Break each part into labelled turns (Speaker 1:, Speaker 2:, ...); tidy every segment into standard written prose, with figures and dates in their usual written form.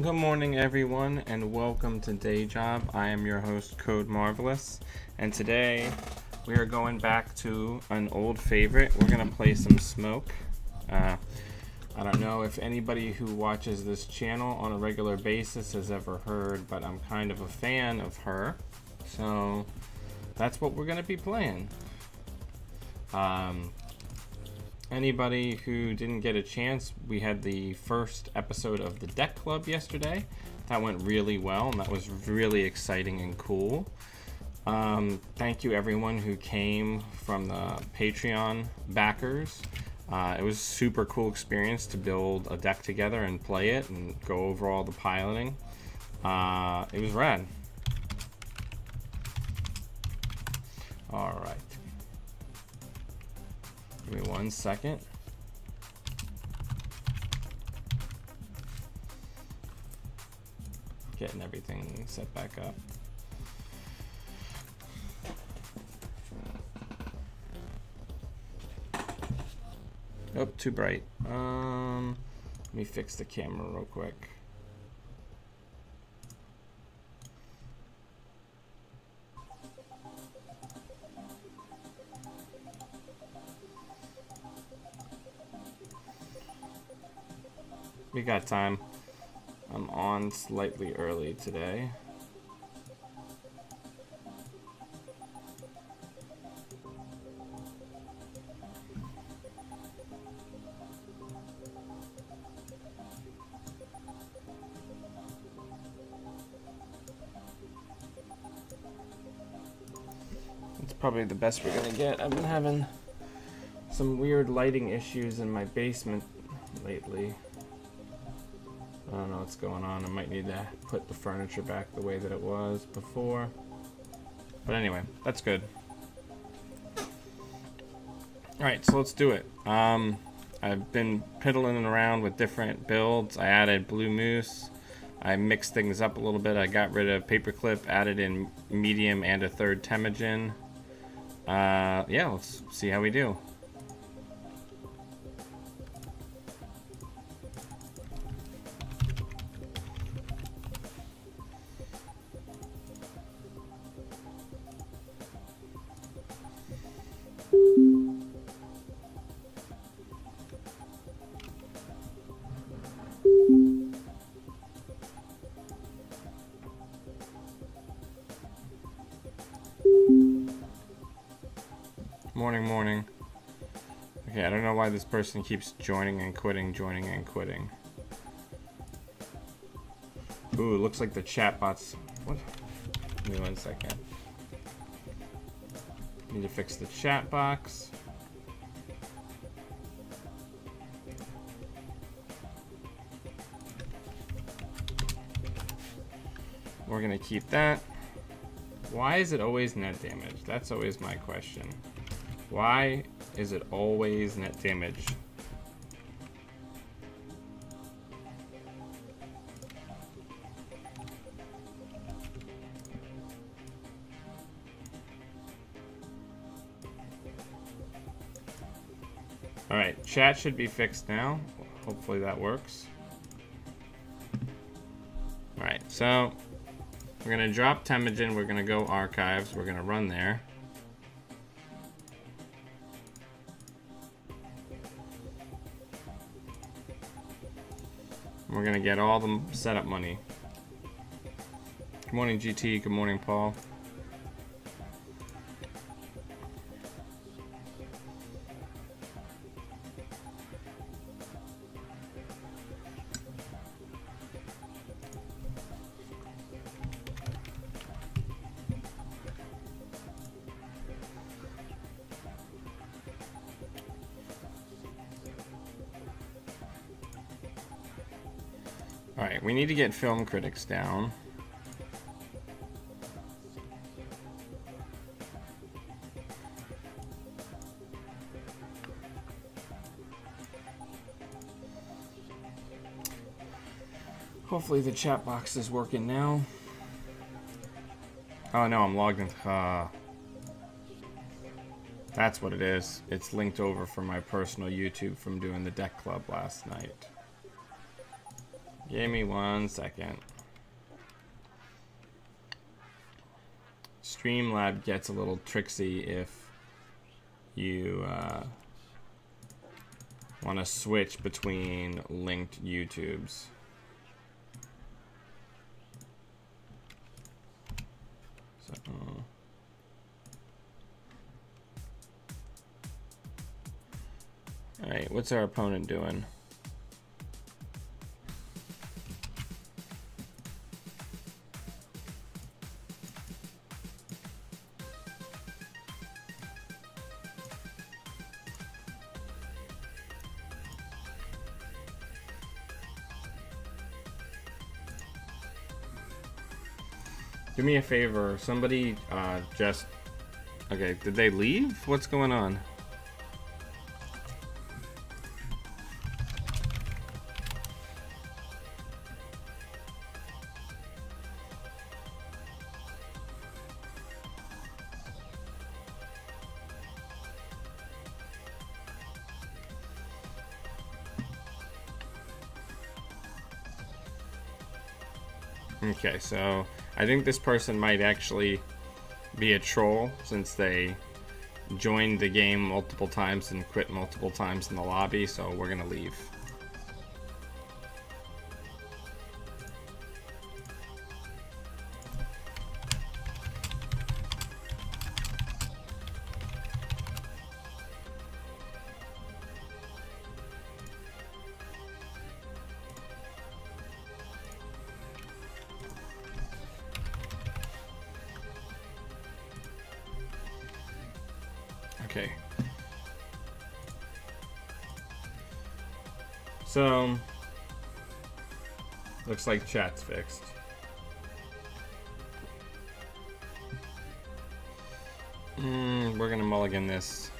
Speaker 1: Good morning, everyone, and welcome to Day Job. I am your host, Code Marvelous, and today we are going back to an old favorite. We're going to play some Smoke. I don't know if anybody who watches this channel on a regular basis has ever heard, but I'm kind of a fan of her, so that's what we're going to be playing. Anybody who didn't get a chance, we had the first episode of the Deck Club yesterday. That went really well, and that was really exciting and cool. Thank you everyone who came from the Patreon backers. It was a super cool experience to build a deck together and play it and go over all the piloting. It was rad. All right. Give me 1 second. Getting everything set back up. Oh, too bright. Let me fix the camera real quick. We got time. I'm on slightly early today. It's probably the best we're gonna get. I've been having some weird lighting issues in my basement lately. I don't know what's going on. I might need to put the furniture back the way that it was before. But anyway, that's good. Alright, so let's do it. I've been piddling around with different builds. I added Blue Moose. I mixed things up a little bit. I got rid of Paperclip, added in Medium and a third Temujin. Yeah, let's see how we do. Morning. Okay, I don't know why this person keeps joining and quitting. Ooh, looks like the chat bots. What? Give me 1 second. Need to fix the chat box. We're gonna keep that. Why is it always net damage? That's always my question. Why is it always net damage? Alright, chat should be fixed now. Hopefully that works. Alright, so we're gonna drop Temujin, we're gonna go archives, we're gonna run there. We're gonna get all the setup money. Good morning, GT. Good morning, Paul. Alright, we need to get film critics down. Hopefully the chat box is working now. Oh no, I'm logged in. That's what it is. It's linked over from my personal YouTube from doing the Deck Club last night. Give me 1 second. Streamlab gets a little tricksy if you want to switch between linked YouTubes. So, all right, what's our opponent doing? Do me a favor, somebody just... Okay, did they leave? What's going on? Okay, so I think this person might actually be a troll since they joined the game multiple times and quit multiple times in the lobby, so we're gonna leave. Okay. So, looks like chat's fixed. We're gonna mulligan this.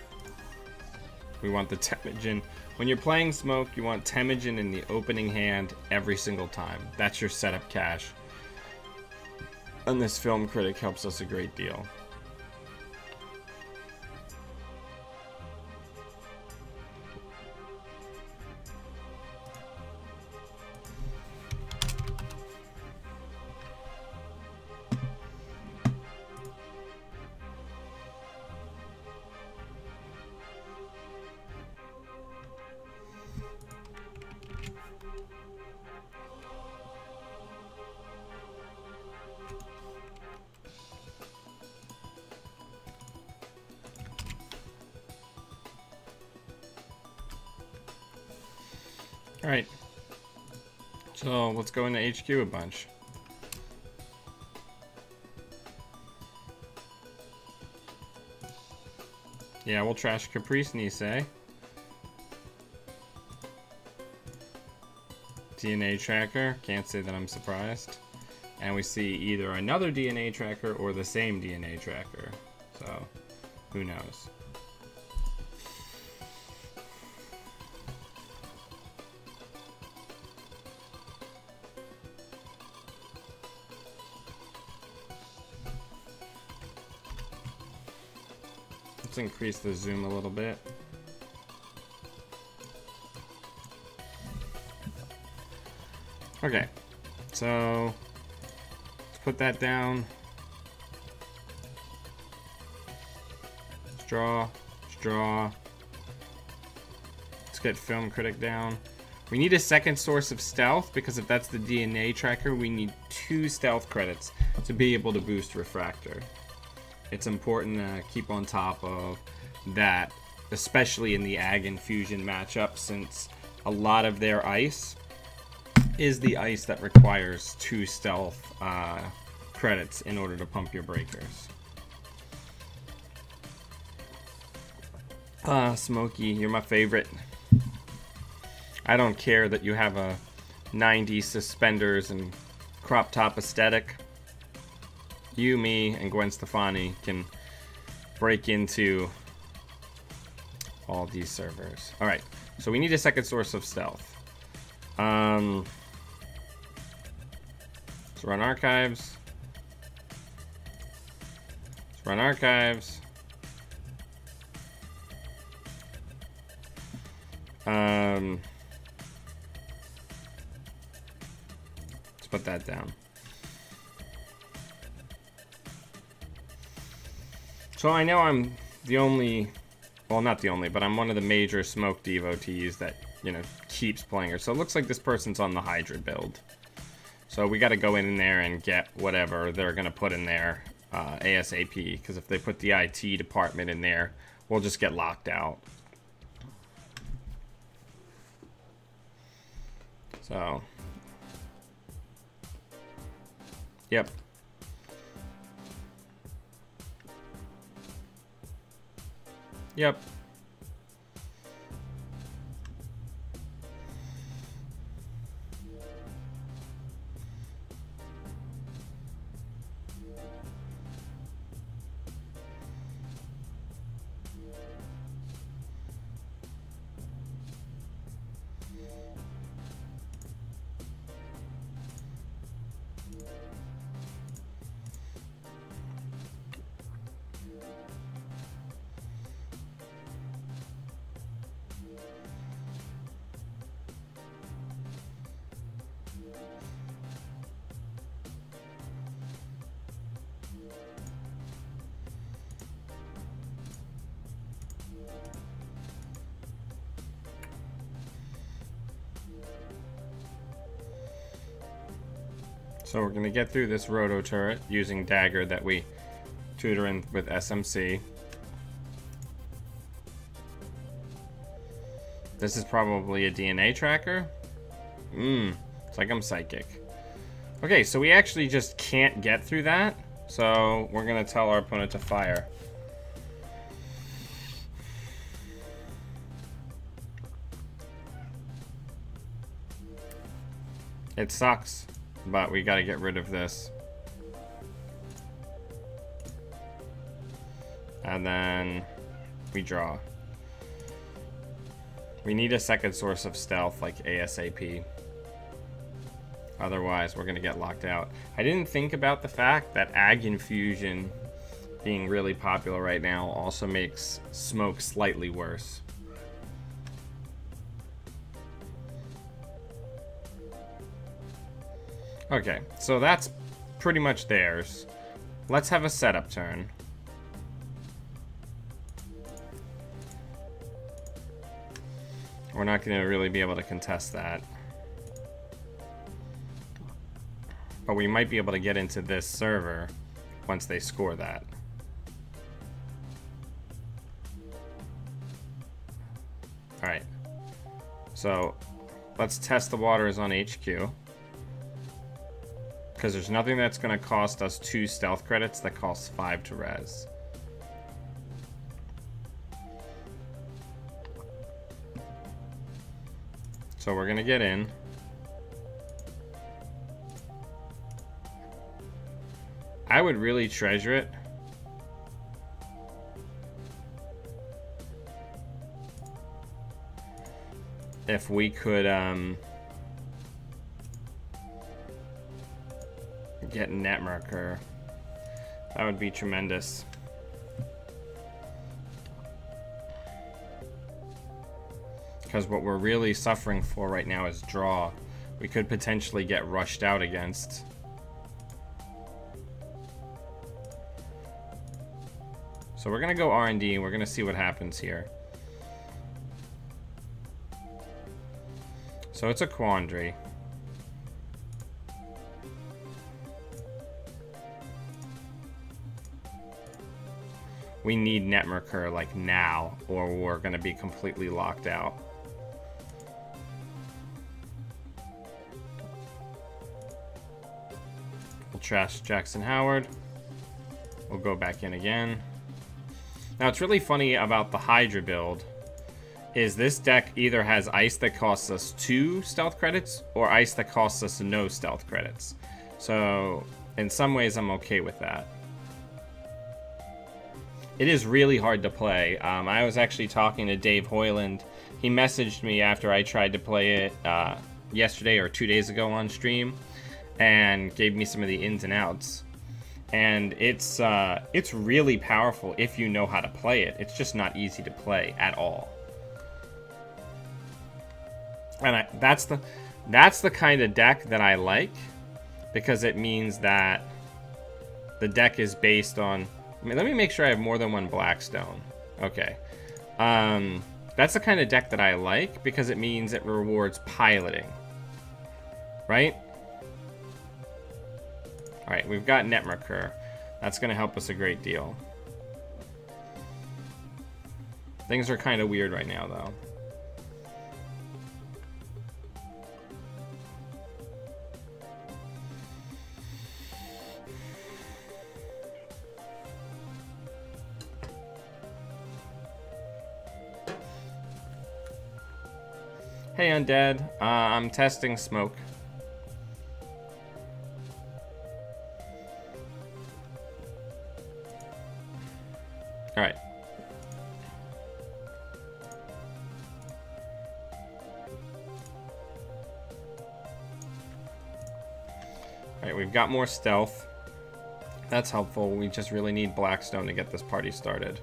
Speaker 1: We want the Temujin. When you're playing Smoke, you want Temujin in the opening hand every single time. That's your setup cash. And this Film Critic helps us a great deal. Alright, so let's go into HQ a bunch. Yeah, we'll trash Caprice Nisei. DNA tracker, can't say that I'm surprised. And we see either another DNA tracker or the same DNA tracker, so who knows. Let's increase the zoom a little bit. Okay, so let's put that down. Let's draw, let's draw. Let's get Film Critic down. We need a second source of stealth because if that's the DNA tracker, we need 2 stealth credits to be able to boost Refractor. It's important to keep on top of that, especially in the Ag and Fusion matchup, since a lot of their ice is the ice that requires 2 stealth credits in order to pump your breakers. Smokey, you're my favorite. I don't care that you have a 90s suspenders and crop top aesthetic. You, me, and Gwen Stefani can break into all these servers. Alright, so we need a second source of stealth. Let's run archives. Let's run archives. put that down. So I know I'm the only, well, not the only, but I'm one of the major smoke devotees that, you know, keeps playing her. So it looks like this person's on the Hydra build. So we got to go in there and get whatever they're going to put in there ASAP. Because if they put the IT department in there, we'll just get locked out. So, yep. Yep. So we're going to get through this roto turret using dagger that we tutor in with SMC. This is probably a DNA tracker. It's like I'm psychic. Okay, so we actually just can't get through that. So we're going to tell our opponent to fire. It sucks, but we got to get rid of this. And then we draw. We need a second source of stealth, like ASAP. Otherwise, we're going to get locked out. I didn't think about the fact that Ag Infusion being really popular right now also makes smoke slightly worse. Okay, so that's pretty much theirs. Let's have a setup turn. We're not going to really be able to contest that. But we might be able to get into this server once they score that. Alright. So, let's test the waters on HQ. Because there's nothing that's going to cost us 2 stealth credits that costs 5 to res. So we're going to get in. I would really treasure it if we could get Netmarker. That would be tremendous. Because what we're really suffering for right now is draw. We could potentially get rushed out against. So we're gonna go R&D and we're gonna see what happens here. So it's a quandary. We need Netmarker like now, or we're gonna be completely locked out. We'll trash Jackson Howard. We'll go back in again. Now, what's really funny about the Hydra build is this deck either has ice that costs us 2 stealth credits or ice that costs us no stealth credits. So, in some ways, I'm okay with that. It is really hard to play. I was actually talking to Dave Hoyland. He messaged me after I tried to play it yesterday or 2 days ago on stream and gave me some of the ins and outs. And it's really powerful if you know how to play it. It's just not easy to play at all. And that's the kind of deck that I like. because it means that the deck is based on... I mean, let me make sure I have more than one Blackstone. Okay. That's the kind of deck that I like, because it means it rewards piloting. Right? Alright, we've got Netmerkur. That's going to help us a great deal. Things are kind of weird right now, though. Hey, Undead. I'm testing smoke. Alright. Alright, we've got more stealth. That's helpful. We just really need Blackstone to get this party started.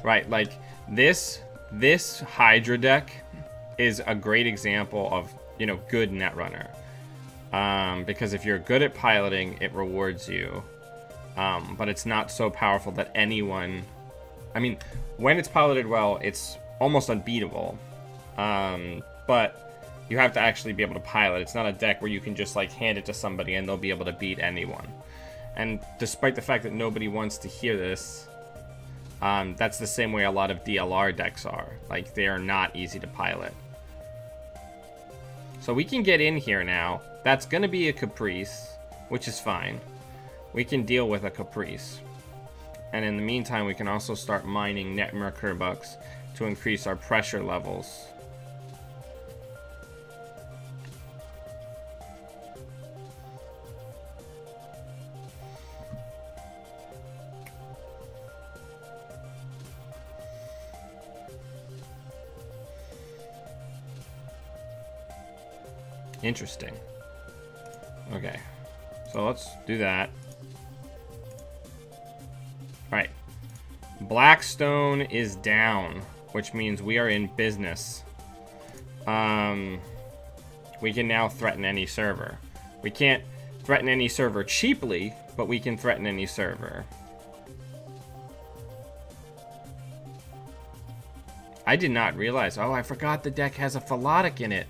Speaker 1: Right, like, this Hydra deck is a great example of, you know, good Netrunner. Because if you're good at piloting, it rewards you. But it's not so powerful that anyone... I mean, when it's piloted well, it's almost unbeatable. But you have to actually be able to pilot. It's not a deck where you can just, like, hand it to somebody and they'll be able to beat anyone. And despite the fact that nobody wants to hear this, that's the same way a lot of DLR decks are. Like, they are not easy to pilot. So we can get in here now. That's going to be a Caprice, which is fine. We can deal with a Caprice. And in the meantime, we can also start mining Netmerkur bucks to increase our pressure levels. Interesting. Okay. So let's do that. Alright. Blackstone is down, which means we are in business. We can now threaten any server. We can't threaten any server cheaply, but we can threaten any server. I did not realize. Oh, I forgot the deck has a Philotic in it.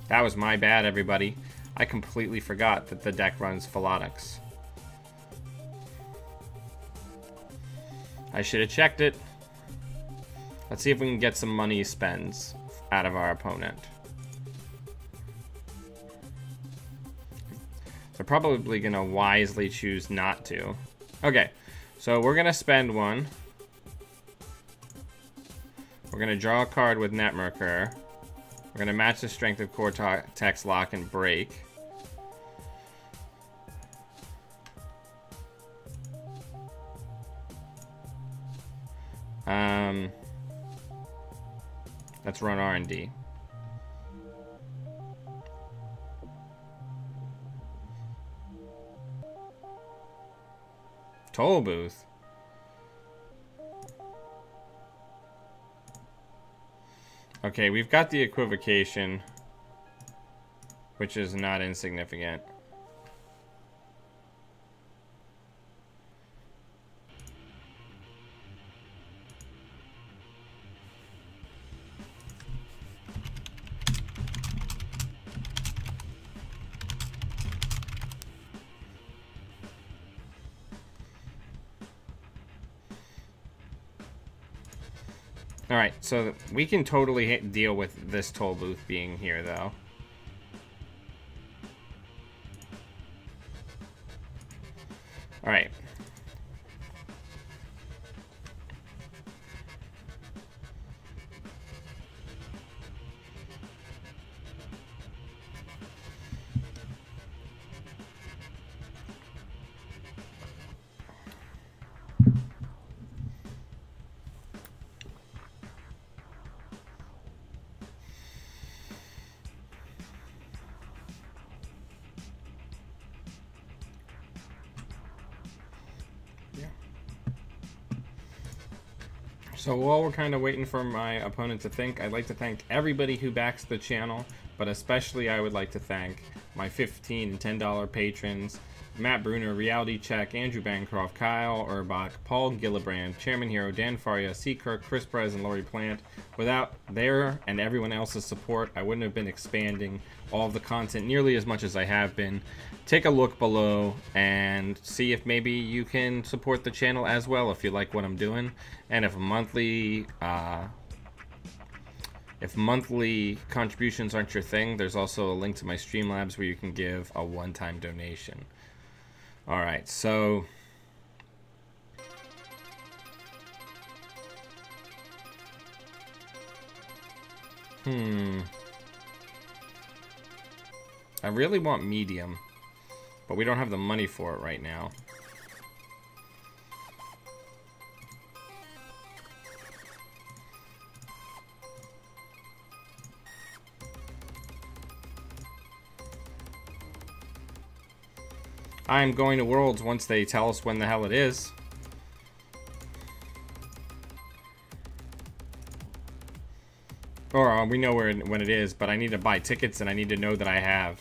Speaker 1: That was my bad, everybody. I completely forgot that the deck runs Philotics. I should have checked it. Let's see if we can get some money spends out of our opponent. They're probably going to wisely choose not to. Okay, so we're going to spend one. We're going to draw a card with Netmerkur. We're going to match the strength of Cortex, Lock, and Break. Let's run R&D. Toll booth. Okay, we've got the equivocation, which is not insignificant. Alright, so we can totally deal with this toll booth being here, though. Alright. So while we're kind of waiting for my opponent to think, I'd like to thank everybody who backs the channel, but especially I would like to thank my $15 and $10 patrons: Matt Bruner, Reality Check, Andrew Bancroft, Kyle Urbach, Paul Gillibrand, Chairman Hero, Dan Faria, C. Kirk, Chris Perez, and Laurie Plant. Without their and everyone else's support, I wouldn't have been expanding all of the content nearly as much as I have been. Take a look below and see if maybe you can support the channel as well if you like what I'm doing. And if monthly contributions aren't your thing, there's also a link to my Streamlabs where you can give a one-time donation. Alright, so I really want medium, but we don't have the money for it right now. I'm going to Worlds once they tell us when the hell it is. Or we know when it is, but I need to buy tickets and I need to know that I have.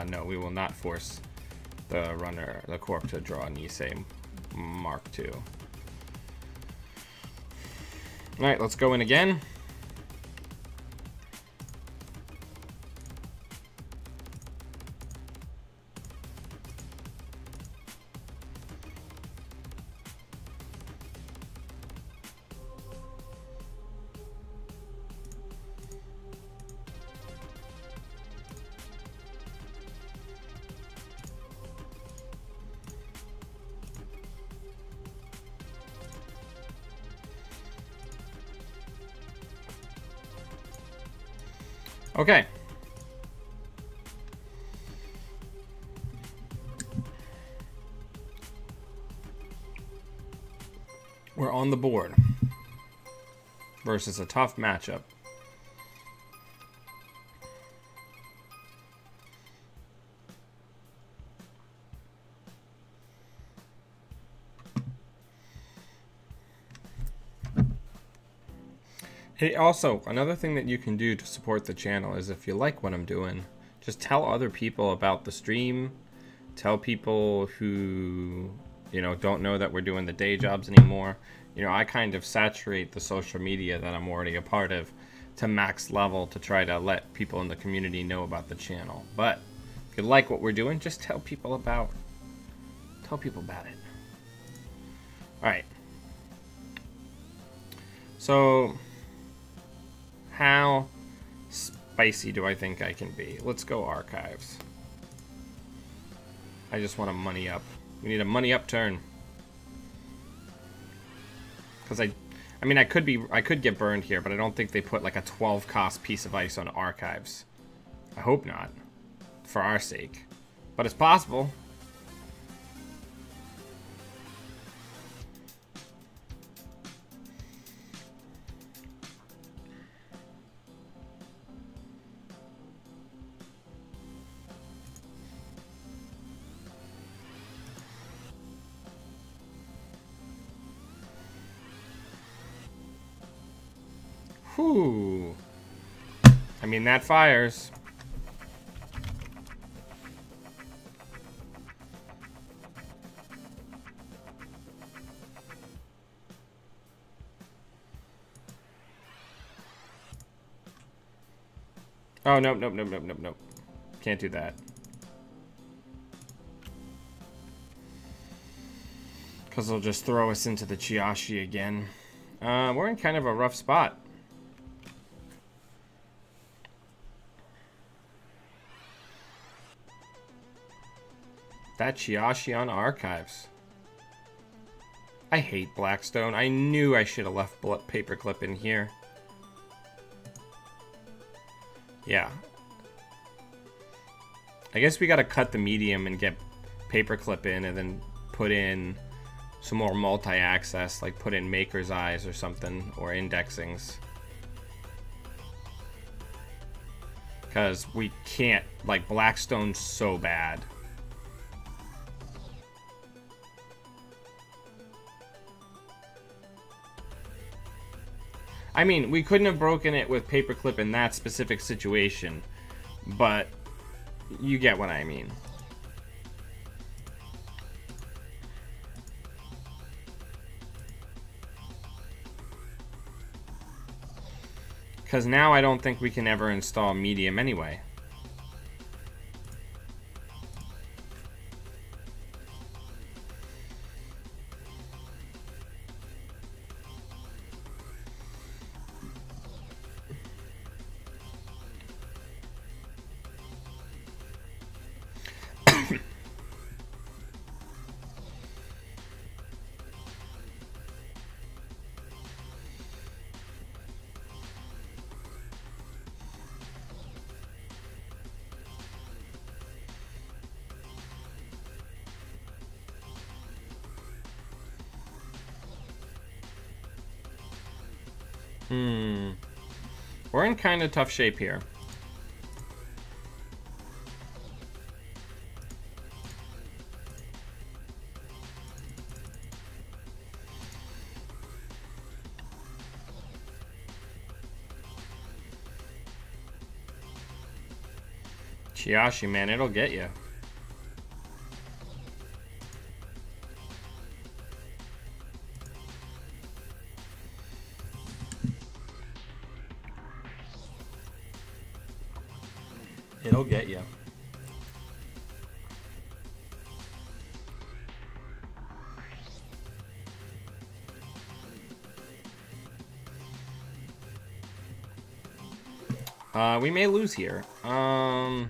Speaker 1: No, we will not force the corp to draw an Issei Mark II. Alright, let's go in again. Okay. We're on the board versus a tough matchup. Hey, also, another thing that you can do to support the channel is if you like what I'm doing, just tell other people about the stream. Tell people who, you know, don't know that we're doing the day jobs anymore. You know, I kind of saturate the social media that I'm already a part of to max level to try to let people in the community know about the channel. But if you like what we're doing, just tell people about it. All right. So how spicy do I think I can be? Let's go archives. I just want a money up. We need a money up turn. Because I mean, I could get burned here, but I don't think they put like a 12 cost piece of ice on archives. I hope not, for our sake. But it's possible. Whew. I mean, that fires. Oh, nope. Can't do that. Because they'll just throw us into the Chiashi again. We're in kind of a rough spot. That Chiashi on archives. I hate Blackstone. I knew I should have left paperclip in here. Yeah. I guess we gotta cut the medium and get paperclip in and then put in some more multi-access, like put in Maker's Eyes or something, or indexings. Because we can't, like, Blackstone's so bad. I mean, we couldn't have broken it with paperclip in that specific situation, but you get what I mean. Because now I don't think we can ever install medium anyway. We're in kind of tough shape here. Chiashi, man, it'll get you. It'll get you. We may lose here. I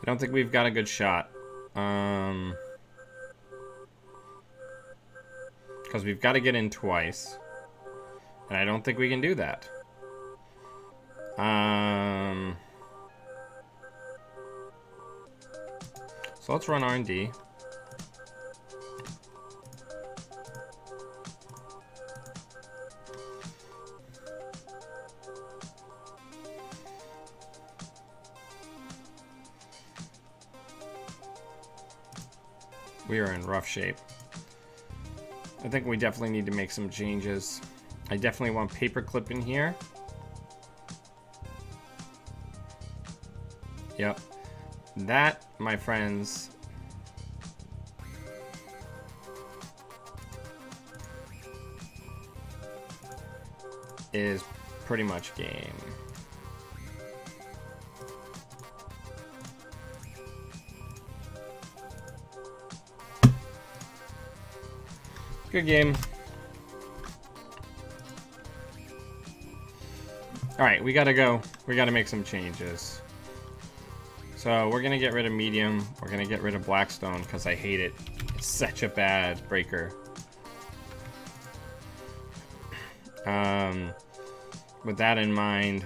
Speaker 1: don't think we've got a good shot. Because we've got to get in twice. And I don't think we can do that. So let's run R&D. We are in rough shape. I think we definitely need to make some changes. I definitely want paperclip in here. Yep. That, my friends, is pretty much game. Good game. Alright, we gotta go. We gotta make some changes. So we're gonna get rid of medium. We're gonna get rid of Blackstone because I hate it. It's such a bad breaker. With that in mind,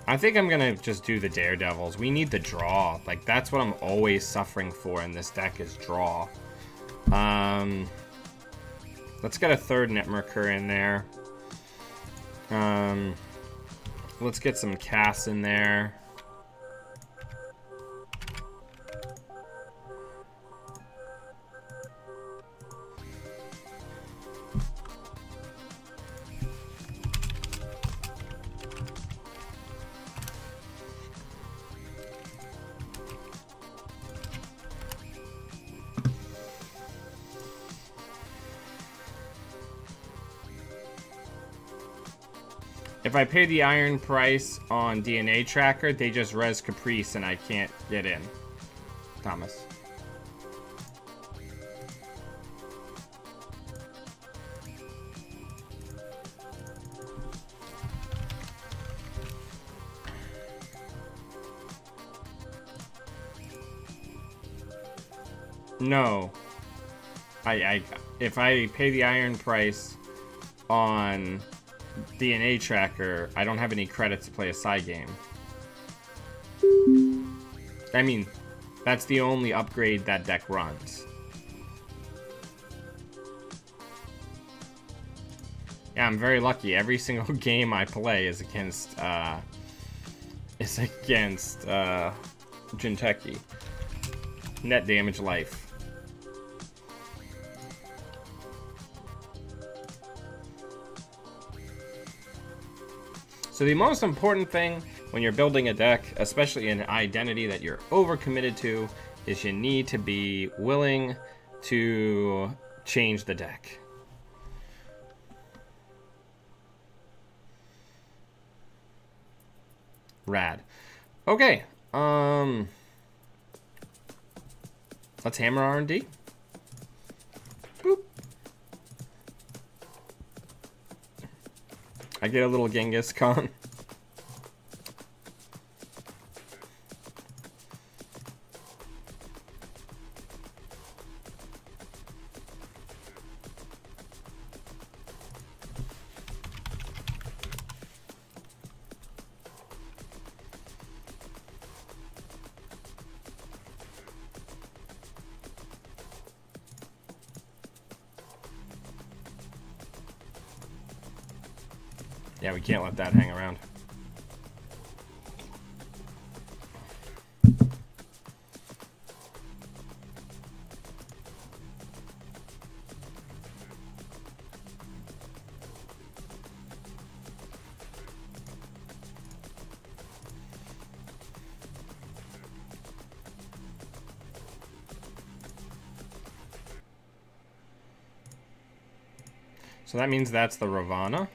Speaker 1: I think I'm gonna just do the Daredevils. We need the draw. Like, that's what I'm always suffering for in this deck, is draw. Let's get a third Netmerker in there. Let's get some Cass in there. If I pay the iron price on DNA Tracker, they just res Caprice and I can't get in. Thomas. No. If I pay the iron price on DNA Tracker, I don't have any credits to play a side game. I mean, that's the only upgrade that deck runs. Yeah, I'm very lucky. Every single game I play is against Jinteki. Net damage life. So the most important thing when you're building a deck, especially an identity that you're overcommitted to, is you need to be willing to change the deck. Rad. Okay. Let's hammer R&D. Boop. I get a little Genghis Khan. Yeah, we can't let that hang around. So that means that's the Ravana.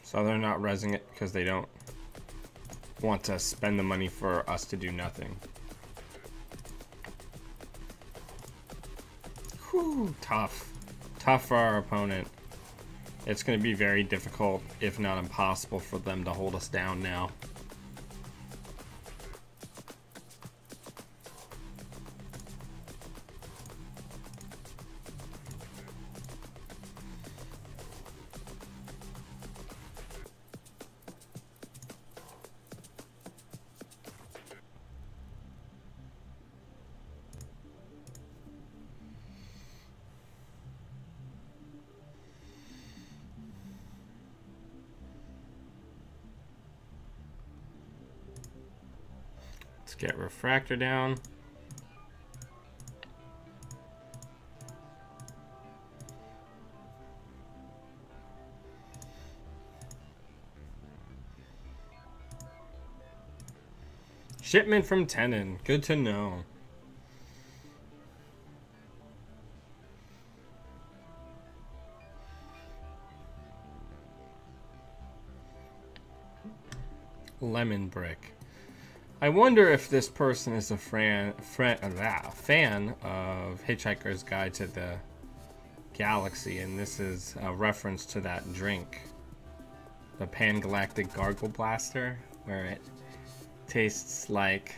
Speaker 1: So they're not resing it because they don't want to spend the money for us to do nothing. Whew, tough. Tough for our opponent. It's going to be very difficult, if not impossible, for them to hold us down now. Let's get Refractor down. Shipment from Tenon. Good to know. Lemon Brick. I wonder if this person is a fan of Hitchhiker's Guide to the Galaxy, and this is a reference to that drink, the Pan-Galactic Gargle Blaster, where it tastes like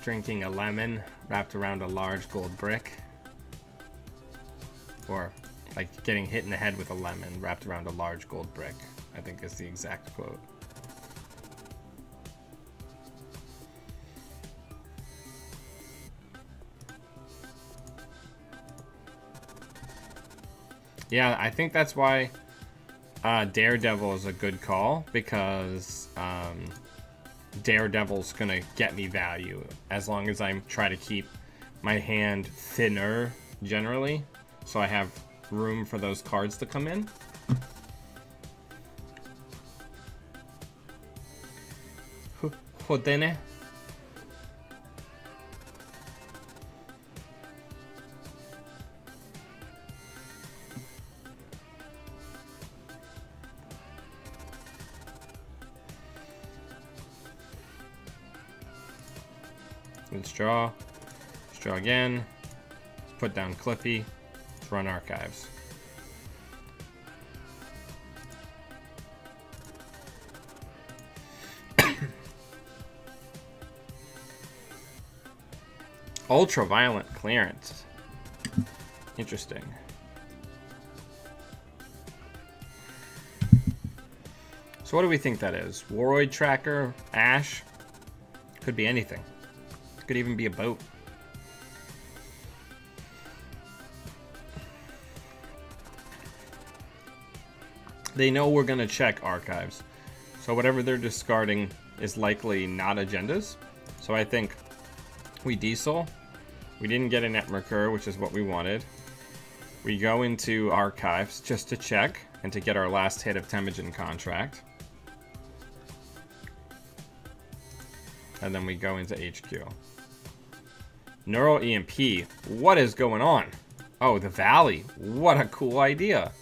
Speaker 1: drinking a lemon wrapped around a large gold brick, or like getting hit in the head with a lemon wrapped around a large gold brick, I think is the exact quote. Yeah, I think that's why Daredevil is a good call, because Daredevil's gonna get me value as long as I try to keep my hand thinner generally, so I have room for those cards to come in. Hodene. Let's draw. Let's draw again. Let's put down Clippy. Let's run archives. Ultra-violent clearance. Interesting. So what do we think that is? Waroid Tracker? Ash? Could be anything. Could even be a boat. they know we're going to check archives. So whatever they're discarding is likely not agendas. So I think we diesel. We didn't get a net recur, which is what we wanted. We go into archives just to check and to get our last hit of Temujin contract. And then we go into HQ. Neural EMP. What is going on? Oh, the Valley. What a cool idea.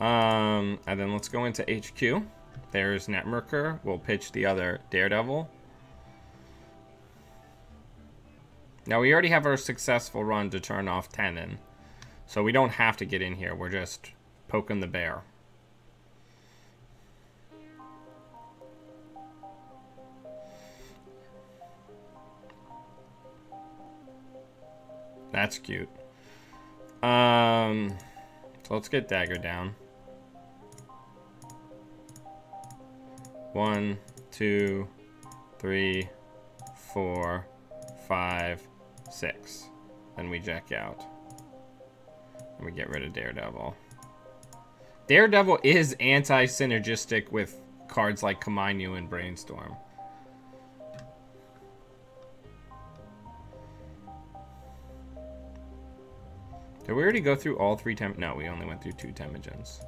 Speaker 1: And then let's go into HQ. There's Netmerker. We'll pitch the other Daredevil. Now, we already have our successful run to turn off Tenon. So we don't have to get in here. We're just poking the bear. That's cute. So let's get Dagger down. 1, 2, 3, 4, 5, 6. Then we jack out. And we get rid of Daredevil. Daredevil is anti-synergistic with cards like Kaminyu and Brainstorm. Did we already go through all 3 No, we only went through 2 Temujins.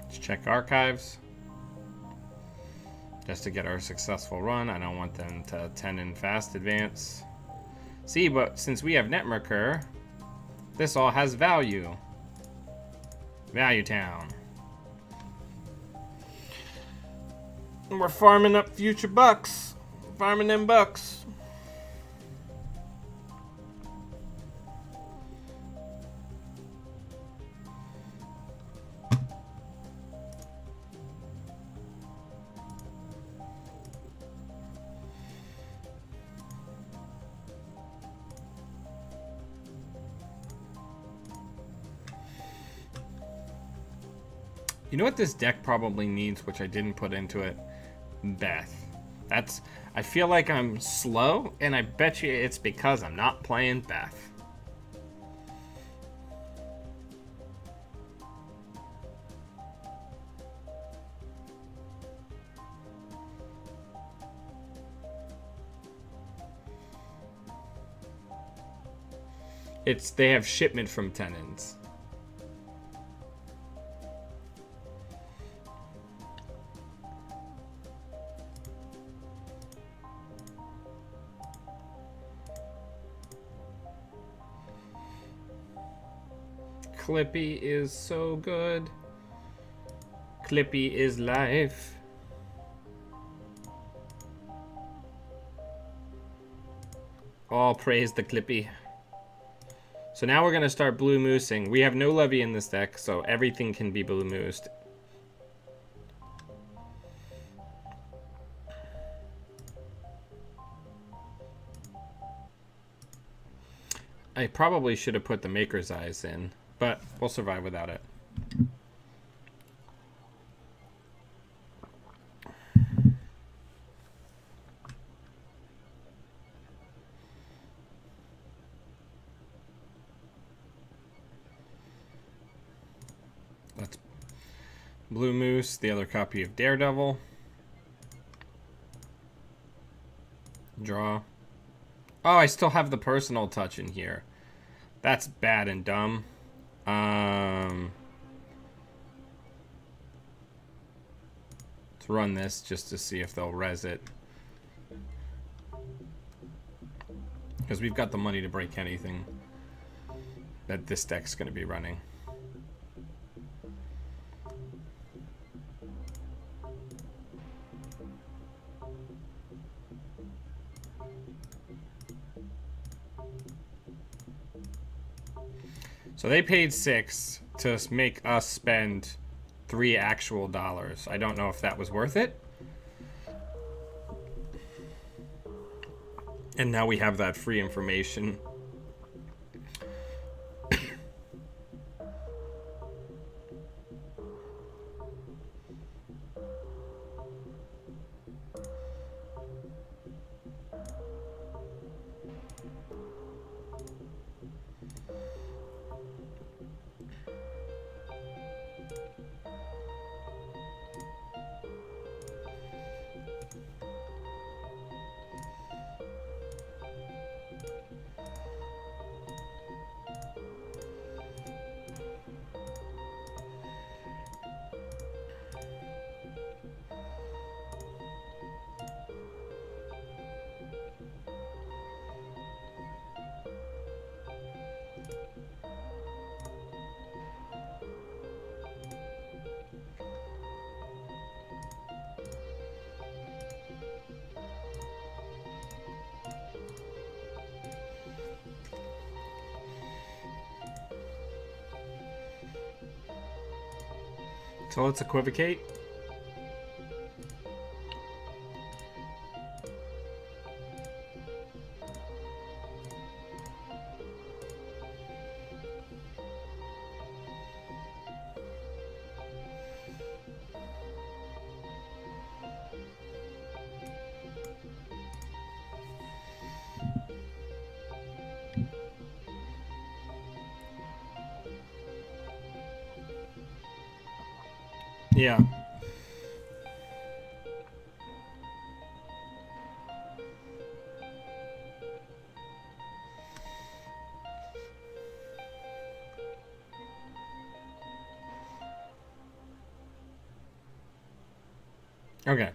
Speaker 1: Let's check archives. Just to get our successful run. I don't want them to 10 in fast advance. See, but since we have Netmerker, this all has value. Value Town. And we're farming up future bucks. Farming them bucks. You know what this deck probably needs, which I didn't put into it? Beth. I feel like I'm slow, and I bet you it's because I'm not playing Beth. They have shipment from Tenons. Clippy is so good. Clippy is life. All praise the Clippy. So now we're going to start blue moosing. We have no levy in this deck, so everything can be blue moosed. I probably should have put the Maker's Eyes in, but we'll survive without it. Let's blue moose the other copy of Daredevil. Draw. Oh, I still have the personal touch in here. That's bad and dumb. Let's run this just to see if they'll res it. Because we've got the money to break anything that this deck's going to be running. So they paid $6 to make us spend $3 actual dollars. I don't know if that was worth it. And now we have that free information. So let's equivocate. Yeah. Okay.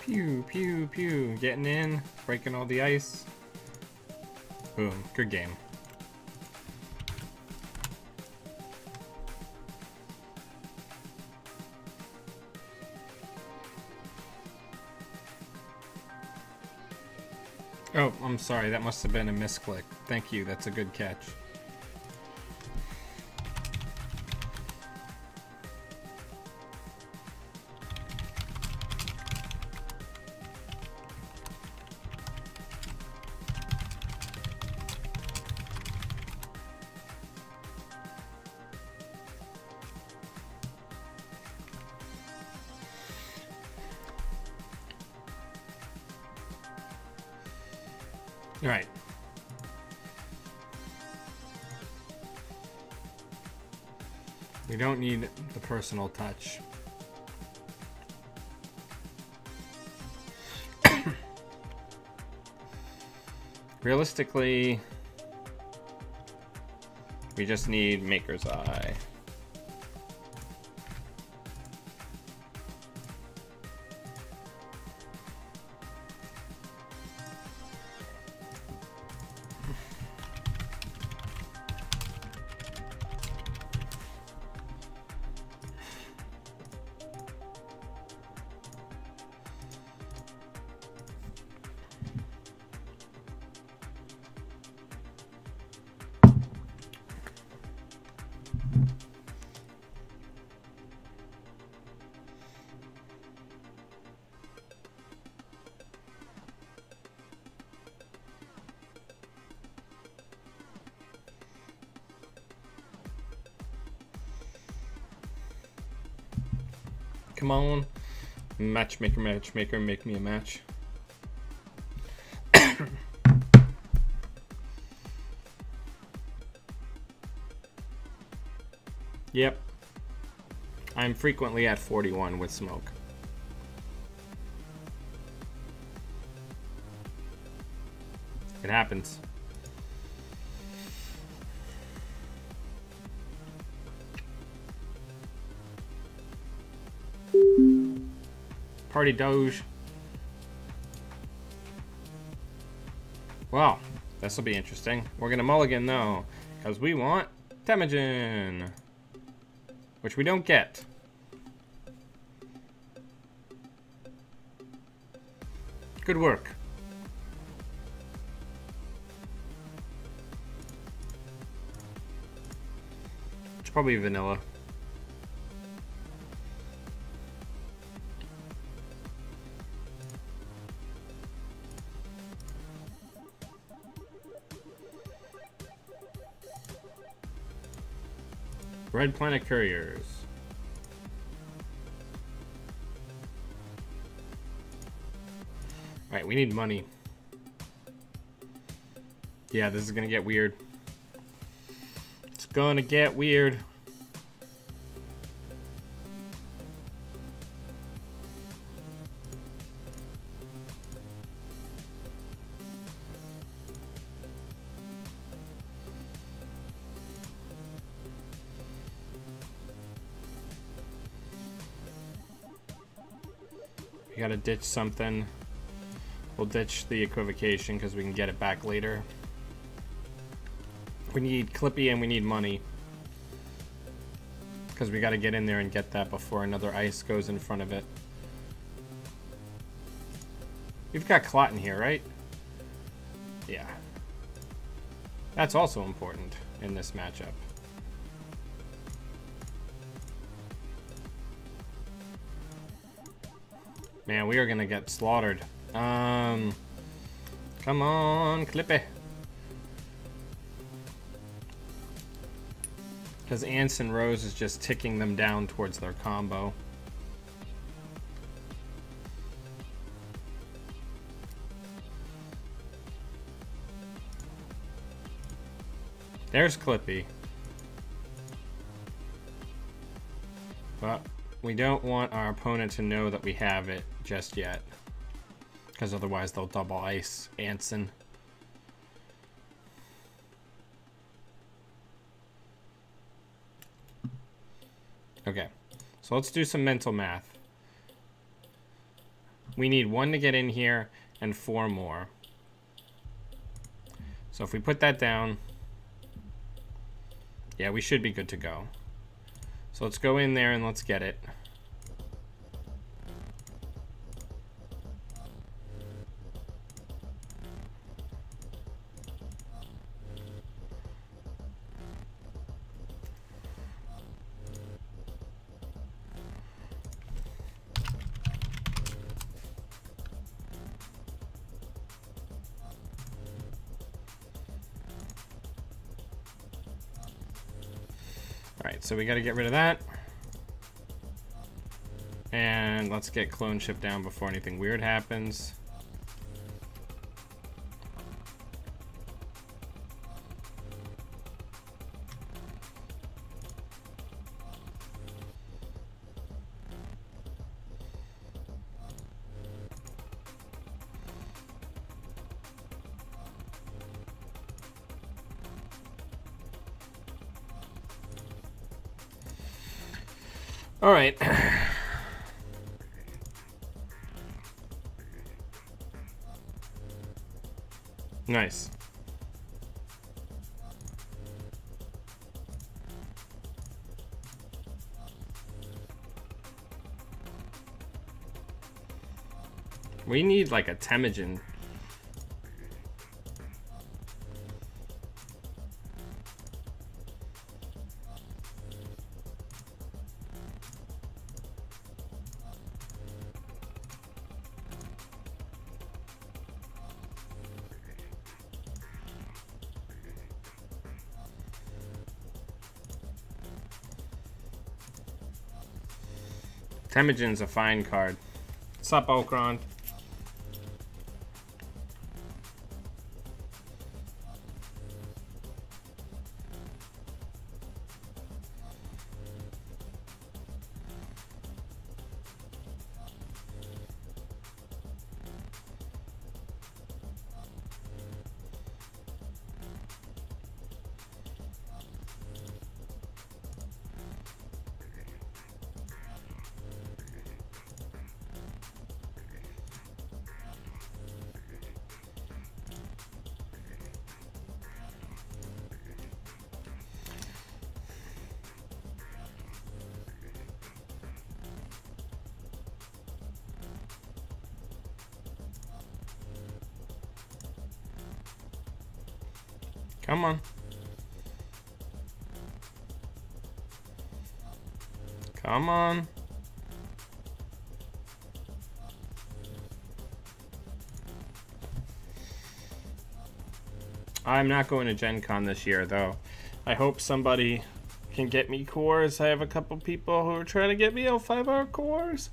Speaker 1: Pew, pew, pew. Getting in, breaking all the ice. Boom. Good game. Oh, I'm sorry. That must have been a misclick. Thank you. That's a good catch. All right. We don't need the personal touch. Realistically, we just need Maker's Eye. Come on. Matchmaker, matchmaker, make me a match. Yep. I'm frequently at 41 with smoke. It happens. Party Doge. Well, this will be interesting. We're gonna mulligan though, because we want Temujin, which we don't get. Good work. It's probably vanilla. Red Planet Couriers. Alright, we need money. Yeah, this is gonna get weird. It's gonna get weird. We gotta ditch something. We'll ditch the equivocation because we can get it back later. We need Clippy and we need money. Because we gotta get in there and get that before another ice goes in front of it. We've got Clot in here, right? Yeah. That's also important in this matchup. Man, we are gonna get slaughtered. Come on, Clippy. Because Anson Rose is just ticking them down towards their combo. There's Clippy. But we don't want our opponent to know that we have it just yet. Because otherwise they'll double ice Anson. Okay, so let's do some mental math. We need 1 to get in here and 4 more. So if we put that down, yeah, we should be good to go. So let's go in there and let's get it. Alright, so we got to get rid of that. And let's get clone ship down before anything weird happens. All right. Nice. We need like a Temujin. Temujin's a fine card. What's up, Okron? Come on. Come on. I'm not going to Gen Con this year, though. I hope somebody can get me cores. I have a couple people who are trying to get me 5-hour cores.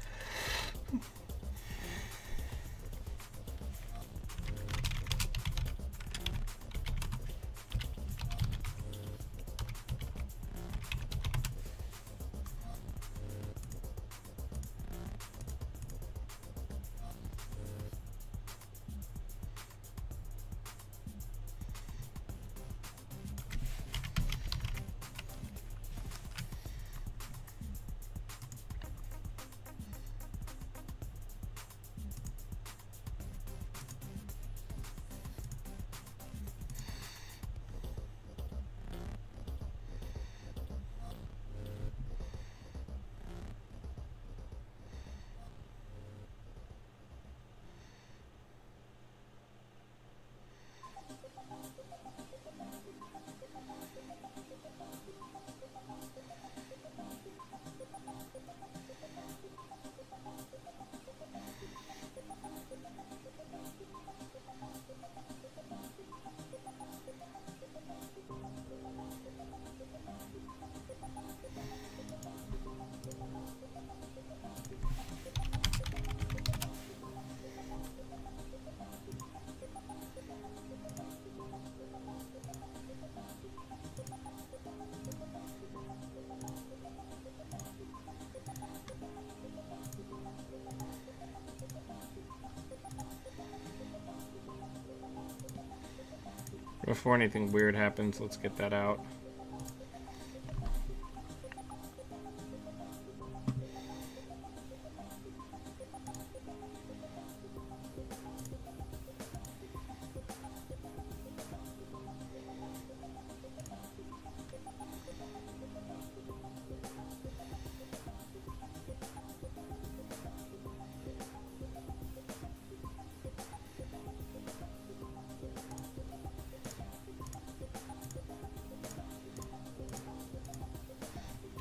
Speaker 1: Before anything weird happens, let's get that out.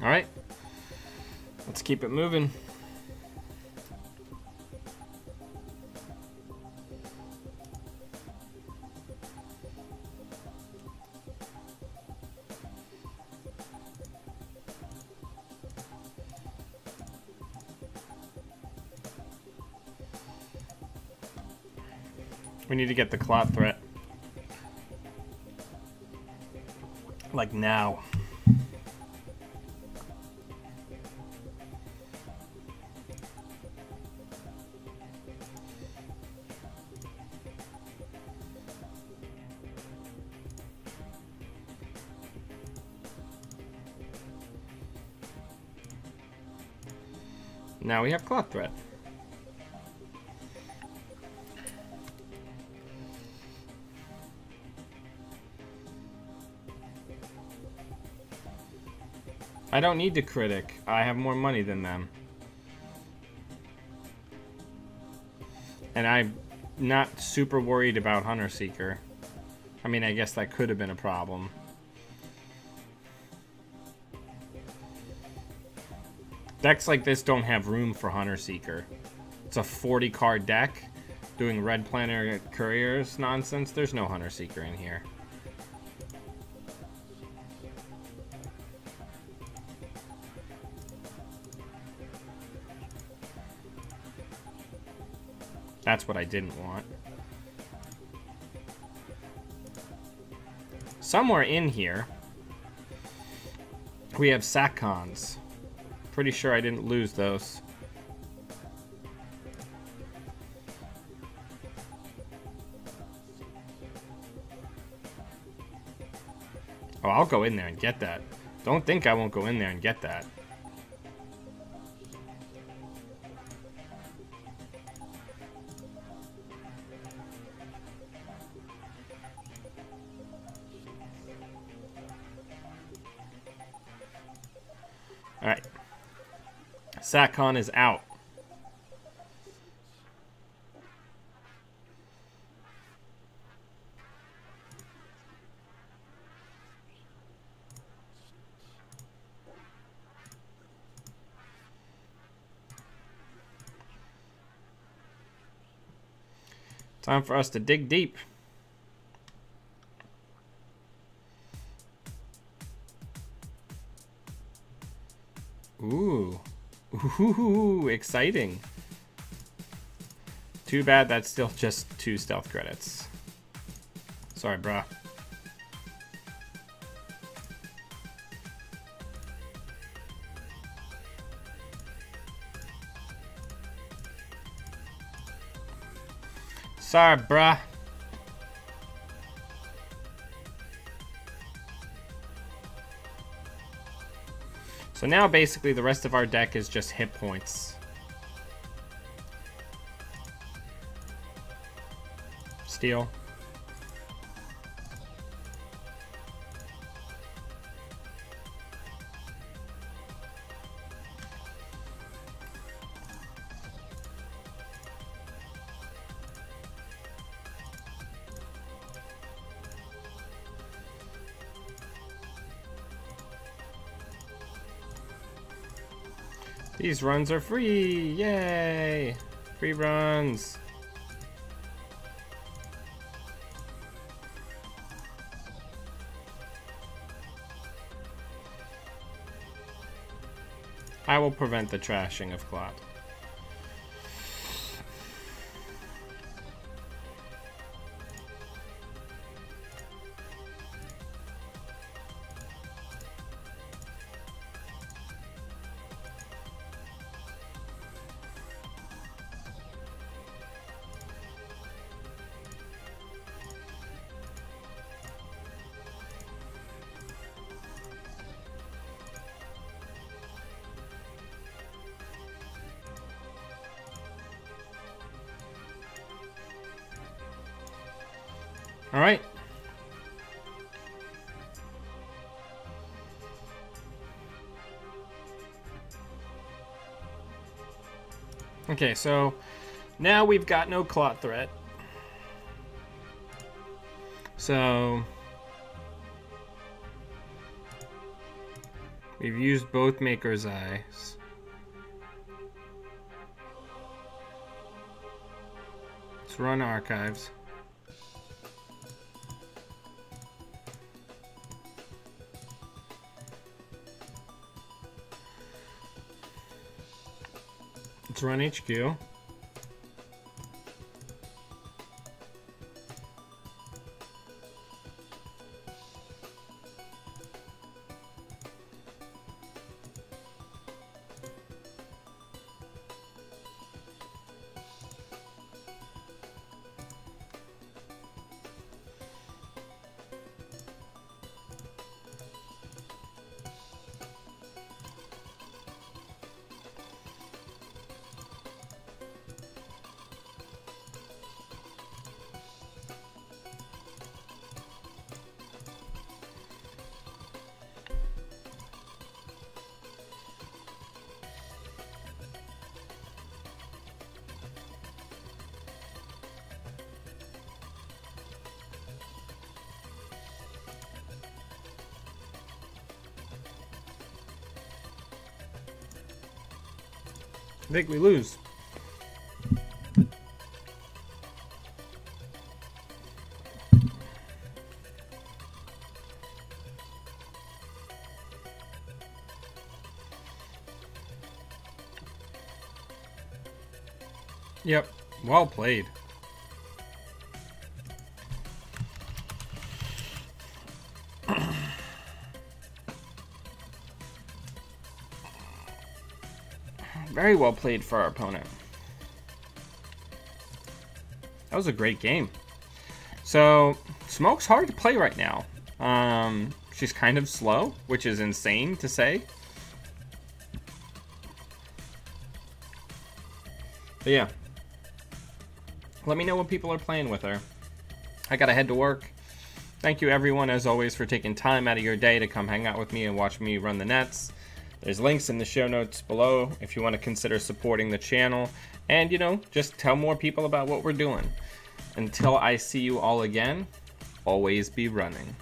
Speaker 1: All right, let's keep it moving. We need to get the clot threat. Like now. Now we have cloth thread. I don't need to critic. I have more money than them. And I'm not super worried about Hunter Seeker. I mean, I guess that could have been a problem. Decks like this don't have room for Hunter Seeker. It's a 40 card deck doing Red Planner Couriers nonsense. There's no Hunter Seeker in here. That's what I didn't want. Somewhere in here, we have Sackcons. Pretty sure I didn't lose those. Oh, I'll go in there and get that. Don't think I won't go in there and get that. Alright. Sackcon is out. Time for us to dig deep. Ooh. Ooh, exciting. Too bad that's still just 2 stealth credits. Sorry, brah. Sorry, bruh. So now basically the rest of our deck is just hit points. Steal. These runs are free! Yay! Free runs! I will prevent the trashing of Clot. All right. Okay, so now we've got no clot threat. So we've used both Maker's Eyes. Let's run archives. Let's run HQ. I think we lose. Yep, well played. Very well played for our opponent. That was a great game. So, Smoke's hard to play right now. She's kind of slow, which is insane to say. But yeah. Let me know what people are playing with her. I gotta head to work. Thank you everyone, as always, for taking time out of your day to come hang out with me and watch me run the nets. There's links in the show notes below if you want to consider supporting the channel. And, you know, just tell more people about what we're doing. Until I see you all again, always be running.